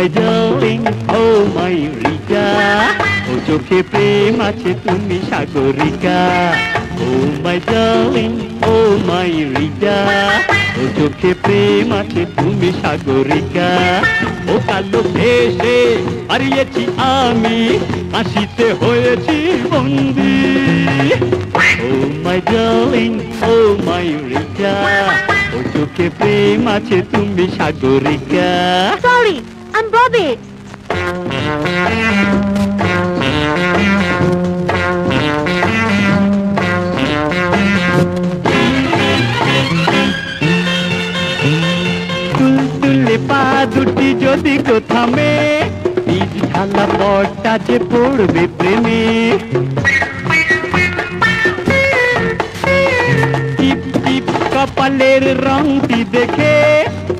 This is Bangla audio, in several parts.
my darling, oh my Rita, ও চোখে প্রেম আছে তুমি Sagarika. Oh my darling, oh my Rita, ও চোখে প্রেম আছে তুমি সাগরিকা। ও কালো ভেসে হারিয়েছি আমি, হাসিতে হয়েছি বন্দি। Oh my darling, oh my Rita, ও চোখে প্রেম আছে তুমি সাগরিকা। Sorry, I'm Bobby. তুলতুলে পা দুটি যদি তো থামে, বীজ ঢালা পরটা যে পড়বে প্রেমে। টিপ টিপ কপালের রংটি দেখে,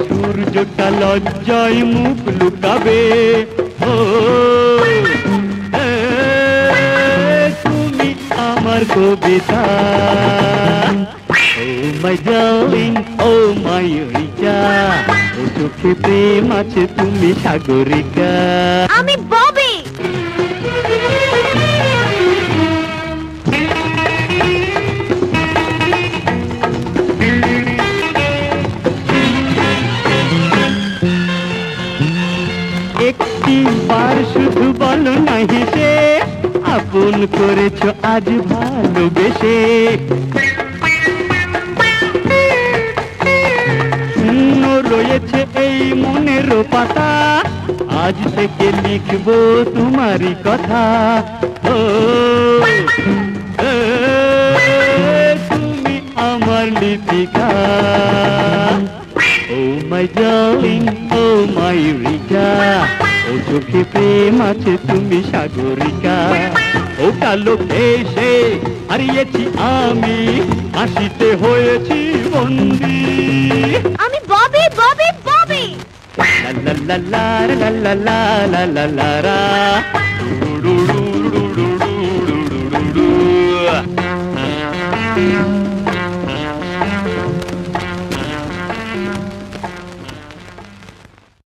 সূর্যটা লজ্জায় মুখ লুকাবে। ও তুমি আমার কবিতা। Oh my darling, oh my Rita, ও চোখে প্রেম আছে তুমি সাগরিকা। আমি ববি। একটি বার শুধু বলো না হেসে, আপন করেছো আজ ভালোবেসে। রয়েছে এই মনের পাতা, আজ থেকে লিখবো তোমারই কথা। ও তুমি আমার Lipika. Oh my darling, oh my Rita, ও চোখে প্রেম আছে তুমি সাগরিকা। ও কালো ভেসে হারিয়েছি আমি, হাসিতে হয়েছি বন্দি। আমি Bobby Bobby Bobby. La la la la la la la la la la la